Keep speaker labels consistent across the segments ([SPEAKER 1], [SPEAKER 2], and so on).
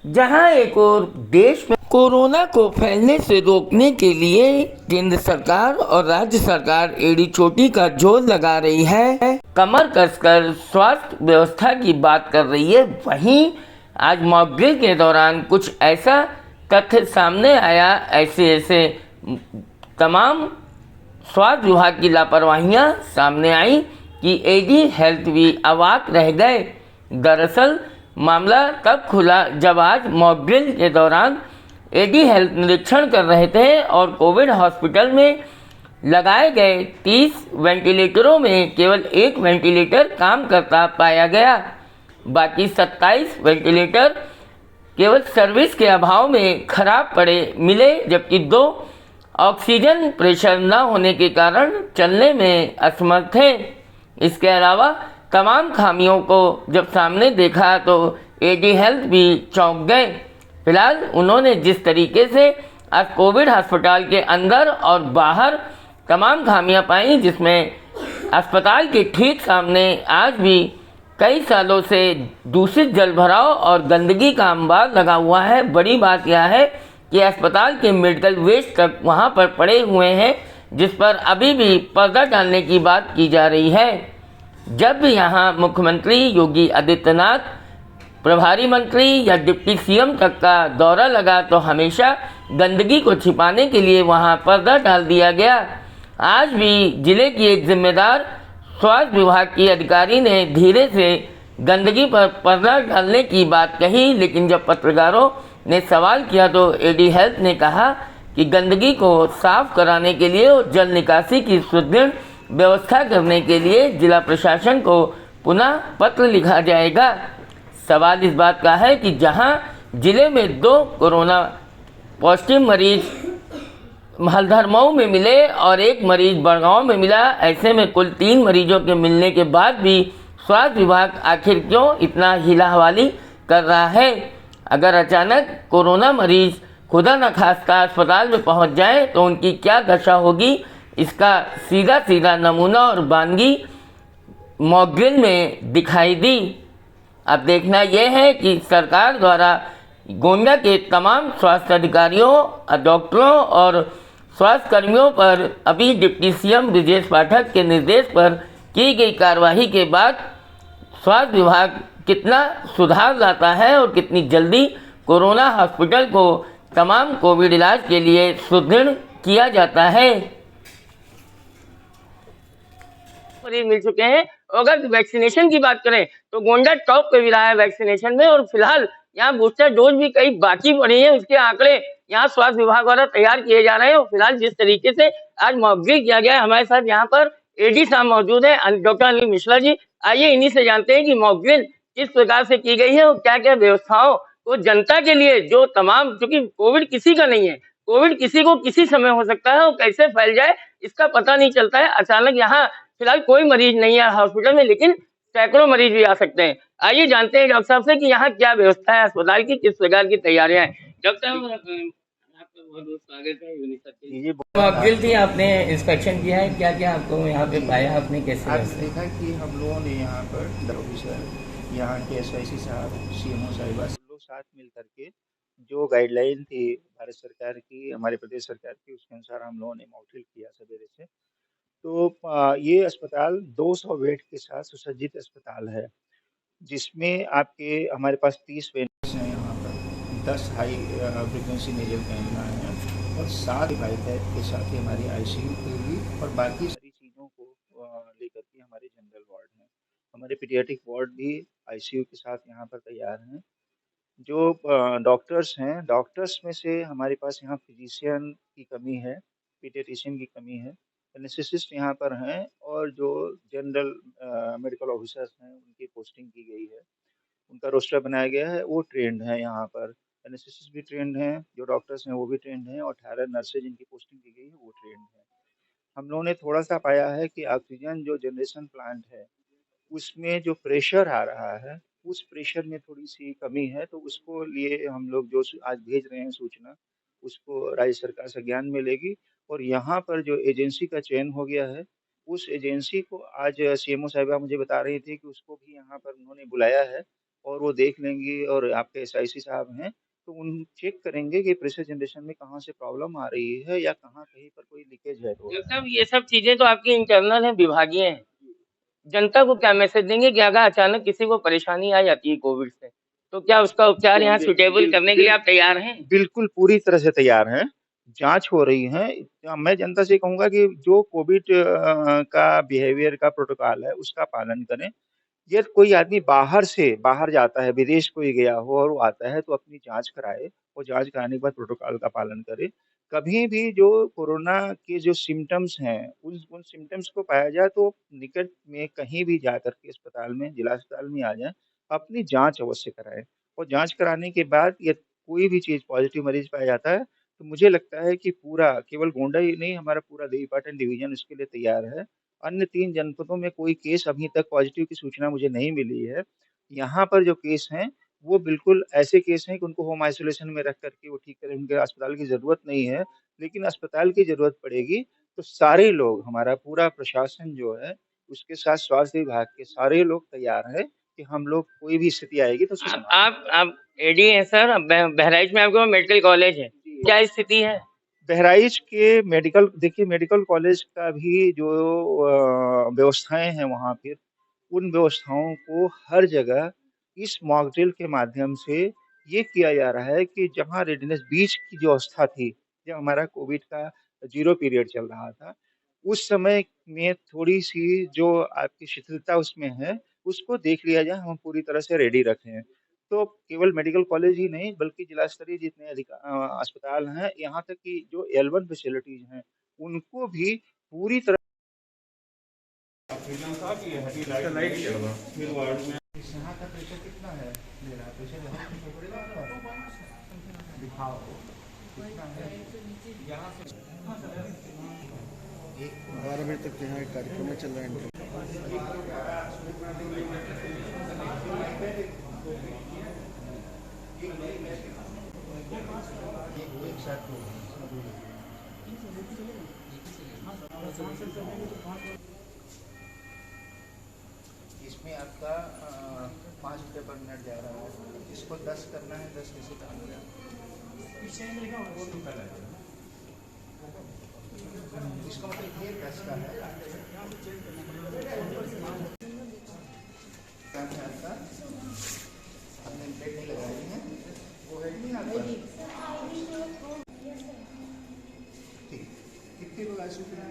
[SPEAKER 1] जहां एक और देश में कोरोना को फैलने से रोकने के लिए केंद्र सरकार और राज्य सरकार एड़ी चोटी का जोर लगा रही है, कमर कसकर स्वास्थ्य व्यवस्था की बात कर रही है। वहीं आज मॉक ड्रिल के दौरान कुछ ऐसा तथ्य सामने आया, ऐसे तमाम स्वास्थ्य विभाग की लापरवाहियां सामने आई कि एडी हेल्थ भी अवाक रह गए। दरअसल मामला तब खुला जब आज मॉक ड्रिल के दौरान एडी हेल्थ निरीक्षण कर रहे थे और कोविड हॉस्पिटल में लगाए गए 30 वेंटिलेटरों में केवल एक वेंटिलेटर काम करता पाया गया। बाकी 27 वेंटिलेटर केवल सर्विस के अभाव में खराब पड़े मिले, जबकि 2 ऑक्सीजन प्रेशर न होने के कारण चलने में असमर्थ थे। इसके अलावा तमाम खामियों को जब सामने देखा तो एडी हेल्थ भी चौंक गए। फिलहाल उन्होंने जिस तरीके से आज कोविड अस्पताल के अंदर और बाहर तमाम खामियां पाई, जिसमें अस्पताल के ठीक सामने आज भी कई सालों से दूषित जल भराव और गंदगी का अंबार लगा हुआ है। बड़ी बात यह है कि अस्पताल के मेडिकल वेस्ट तक वहां पर पड़े हुए हैं, जिस पर अभी भी पर्दा डालने की बात की जा रही है। जब भी यहाँ मुख्यमंत्री योगी आदित्यनाथ, प्रभारी मंत्री या डिप्टी सीएम तक का दौरा लगा तो हमेशा गंदगी को छिपाने के लिए वहाँ पर्दा डाल दिया गया। आज भी जिले की एक जिम्मेदार स्वास्थ्य विभाग की अधिकारी ने धीरे से गंदगी पर पर्दा डालने की बात कही, लेकिन जब पत्रकारों ने सवाल किया तो एडी हेल्थ ने कहा कि गंदगी को साफ कराने के लिए और जल निकासी की सुदृढ़ व्यवस्था करने के लिए जिला प्रशासन को पुनः पत्र लिखा जाएगा। सवाल इस बात का है कि जहां जिले में 2 कोरोना पॉजिटिव मरीज हल्द्वानी में मिले और 1 मरीज बड़गांव में मिला, ऐसे में कुल 3 मरीजों के मिलने के बाद भी स्वास्थ्य विभाग आखिर क्यों इतना हिला हवाली कर रहा है। अगर अचानक कोरोना मरीज खुदा न खास्ता अस्पताल में पहुंच जाए तो उनकी क्या दशा होगी, इसका सीधा नमूना और बानगी मॉक ड्रिल में दिखाई दी। अब देखना यह है कि सरकार द्वारा गोंडा के तमाम स्वास्थ्य अधिकारियों, डॉक्टरों और स्वास्थ्य कर्मियों पर अभी डिप्टी सीएम ब्रजेश पाठक के निर्देश पर की गई कार्रवाई के बाद स्वास्थ्य विभाग कितना सुधार लाता है और कितनी जल्दी कोरोना हॉस्पिटल को तमाम कोविड इलाज के लिए सुदृढ़ किया जाता है। मरीज मिल चुके हैं। अगर वैक्सीनेशन की बात करें तो गोंडा टॉप पे भी रहा है वैक्सीनेशन में, और फिलहाल यहाँ बूस्टर डोज भी कई बाकी पड़ी है, उसके आंकड़े यहाँ स्वास्थ्य विभाग द्वारा तैयार किए जा रहे हैं। और फिलहाल जिस तरीके से आज मॉक ड्रिल किया गया है, हमारे साथ यहाँ पर एडी साहब मौजूद है, डॉक्टर अनिल मिश्रा जी। आइए इन्हीं से जानते हैं कि मॉक ड्रिल किस प्रकार से की गई है और क्या क्या व्यवस्थाओं को जनता के लिए जो तमाम, क्योंकि कोविड किसी का नहीं है, कोविड किसी को किसी समय हो सकता है और कैसे फैल जाए इसका पता नहीं चलता है। अचानक यहाँ फिलहाल कोई मरीज नहीं है हॉस्पिटल में, लेकिन सैकड़ों मरीज भी आ सकते हैं। आइए जानते हैं डॉक्टर साहब से कि यहाँ क्या व्यवस्था है अस्पताल की, किस प्रकार की तैयारियां हैं। डॉक्टर साहब आपका बहुत बहुत स्वागत है यूनिसेफ के। मॉक ड्रिल थी, आपने इंस्पेक्शन किया है, क्या क्या आपको यहाँ पे पाया, आपने कैसे
[SPEAKER 2] आज देखा कि हम लोगों ने यहाँ पर ऑफिसर, यहाँ के एसआईसी साहब, सीएमओ साहिबा, सब लोग साथ मिल करके जो गाइडलाइन थी भारत सरकार की, हमारे प्रदेश सरकार की, उसके अनुसार हम लोगों ने मॉक ड्रिल किया सवेरे से। तो ये अस्पताल 200 बेड के साथ सुसज्जित अस्पताल है, जिसमें आपके हमारे पास 30 वेंटिलेटर्स हैं यहाँ पर, 10 हाई फ्रिक्वेंसी नेजल कैमरा हैं और 7 बाईपैथ के साथ ही हमारी आईसीयू होगी और बाकी सारी चीज़ों को लेकर के हमारे जनरल वार्ड हैं। हमारे पीडियाट्रिक वार्ड भी आईसीयू के साथ यहाँ पर तैयार हैं। जो डॉक्टर्स हैं, डॉक्टर्स में से हमारे पास यहाँ फिजिशियन की कमी है, पीडियाट्रिशियन की कमी है, एनेस्थेसिस्ट यहाँ पर हैं और जो जनरल मेडिकल ऑफिसर्स हैं उनकी पोस्टिंग की गई है, उनका रोस्टर बनाया गया है, वो ट्रेंड हैं यहाँ पर। एनेस्थेसिस्ट भी ट्रेंड हैं, जो डॉक्टर्स हैं वो भी ट्रेंड हैं और 18 नर्सेज जिनकी पोस्टिंग की गई है वो ट्रेंड हैं। हम लोगों ने थोड़ा-सा पाया है कि ऑक्सीजन जो जनरेशन प्लांट है, उसमें जो प्रेशर आ रहा है, उस प्रेशर में थोड़ी-सी कमी है, तो उसको लिए हम लोग जो आज भेज रहे हैं सूचना, उसको राज्य सरकार से ज्ञान मिलेगी और यहाँ पर जो एजेंसी का चयन हो गया है, उस एजेंसी को आज सीएमओ साहिबा मुझे बता रही थी कि उसको भी यहाँ पर उन्होंने बुलाया है और वो देख लेंगे और आपके एसआईसी साहब हैं, तो उन चेक करेंगे कि प्रेशर जनरेशन में कहाँ से प्रॉब्लम आ रही है या कहाँ कहीं पर कोई लीकेज है तो।
[SPEAKER 1] मतलब ये सब चीजें तो आपकी इंटरनल है, विभागीय है। जनता को क्या मैसेज देंगे कि अगर अचानक किसी को परेशानी आ जाती है कोविड से, तो क्या उसका उपचार यहाँ सुटेबल करने के लिए आप तैयार हैं?
[SPEAKER 2] बिल्कुल पूरी तरह से तैयार हैं। जाँच हो रही है। मैं जनता से कहूँगा कि जो कोविड का बिहेवियर का प्रोटोकॉल है, उसका पालन करें। यदि कोई आदमी बाहर जाता है, विदेश कोई गया हो और वो आता है तो अपनी जाँच कराए और जाँच कराने के बाद प्रोटोकॉल का पालन करे। कभी भी जो कोरोना के जो सिम्पटम्स हैं, उन सिम्पटम्स को पाया जाए तो निकट में कहीं भी जाकर के अस्पताल में, जिला अस्पताल में आ जाएँ, अपनी जाँच अवश्य कराएँ और जाँच कराने के बाद यदि कोई भी चीज़ पॉज़िटिव मरीज़ पाया जाता है, तो मुझे लगता है कि पूरा केवल गोंडा ही नहीं, हमारा पूरा देवीपाटन डिवीज़न इसके लिए तैयार है। अन्य 3 जनपदों में कोई केस अभी तक पॉज़िटिव की सूचना मुझे नहीं मिली है। यहाँ पर जो केस हैं, वो बिल्कुल ऐसे केस हैं कि उनको होम आइसोलेशन में रख कर के वो ठीक करें, उनके अस्पताल की ज़रूरत नहीं है। लेकिन अस्पताल की ज़रूरत पड़ेगी, तो सारे लोग, हमारा पूरा प्रशासन जो है, उसके साथ स्वास्थ्य विभाग के सारे लोग तैयार हैं कि हम लोग कोई भी स्थिति आएगी तो उसे संभालेंगे।
[SPEAKER 1] आप एडी हैं सर, अब बहराइच में आपके मेडिकल कॉलेज है, क्या स्थिति है?
[SPEAKER 2] बहराइच के मेडिकल देखिए मेडिकल कॉलेज का भी जो व्यवस्थाएँ हैं वहाँ पे, उन व्यवस्थाओं को हर जगह इस मॉक ड्रिल के माध्यम से ये किया जा रहा है कि जहाँ रेडीनेस बीच की जो अवस्था थी, जब हमारा कोविड का ज़ीरो पीरियड चल रहा था, उस समय में थोड़ी-सी जो आपकी शिथिलता उसमें है, उसको देख लिया जाए, हम पूरी तरह से रेडी रखें। तो केवल मेडिकल कॉलेज ही नहीं बल्कि जिला स्तरीय जितने अस्पताल हैं, यहाँ तक कि जो L1 फैसिलिटीज़ हैं, उनको भी पूरी तरह यहाँ का प्रेशर कितना है मेरा? प्रेशर यहाँ पे थोड़ी ना होगा। दिखाओ कितना है? यहाँ से
[SPEAKER 3] 12 बजे तक यहाँ एक कार्यक्रम में चल रहा है।
[SPEAKER 2] एक साथ इसमें आपका 5 रुपये पर मिनट जा रहा है। इसको 10 करना है, 10 कैसे करेंगे? इसका मतलब ये 10 का है। आपका हमने प्लेट नहीं लगाई है, वो हेड नहीं आता। ठीक, कितने लोग आईसीयू के लिए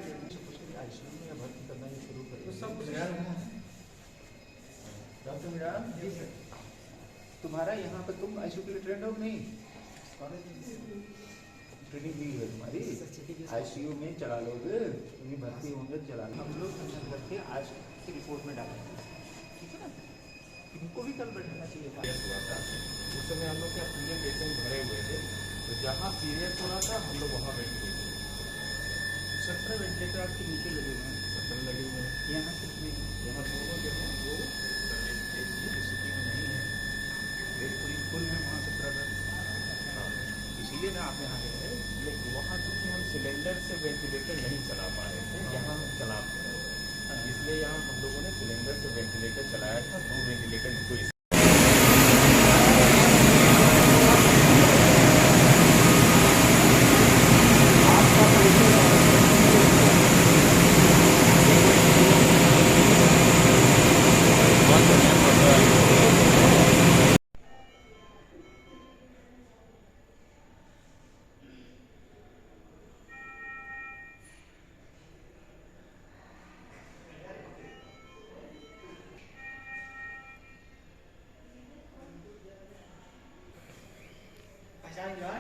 [SPEAKER 2] आईसीयू में भर्ती करना ही शुरू करें? सब डॉक्टर मिरान जी सर, तुम्हारा यहाँ पर तुम आईसीयू के लिए ट्रेंड हो नहीं? ट्रेनिंग दी है तुम्हारी, आईसीयू में चला लोगे, तुम्हें भर्ती होंगे तो चला लो। हम लोग कंसल्ट करके आज की रिपोर्ट में डालेंगे, ठीक है ना? इनको भी कल बैठना चाहिए था।
[SPEAKER 4] उस समय हम लोग क्या पूरे पेशेंट भरे हुए थे, तो जहाँ सीरियस हो रहा था हम लोग वहाँ बैठ गए।
[SPEAKER 2] 17 वेंटिलेटर आपके नीचे लगे हुए हैं,
[SPEAKER 4] 17 लगे हुए हैं।
[SPEAKER 2] यहाँ कितने?
[SPEAKER 4] यहाँ दोनों जो है वो
[SPEAKER 2] स्थिति में नहीं है, बेड पूरी फुल है वहाँ 17 बेड, इसीलिए ना आप यहाँ गए हैं।
[SPEAKER 4] लेकिन वहाँ क्योंकि हम सिलेंडर से वेंटिलेटर नहीं चला पा रहे थे, यहाँ हम चला पा रहे थे, इसलिए यहाँ हम लोगों ने सिलेंडर से वेंटिलेटर चलाया था। 2 वेंटिलेटर इनको
[SPEAKER 2] पहचान गया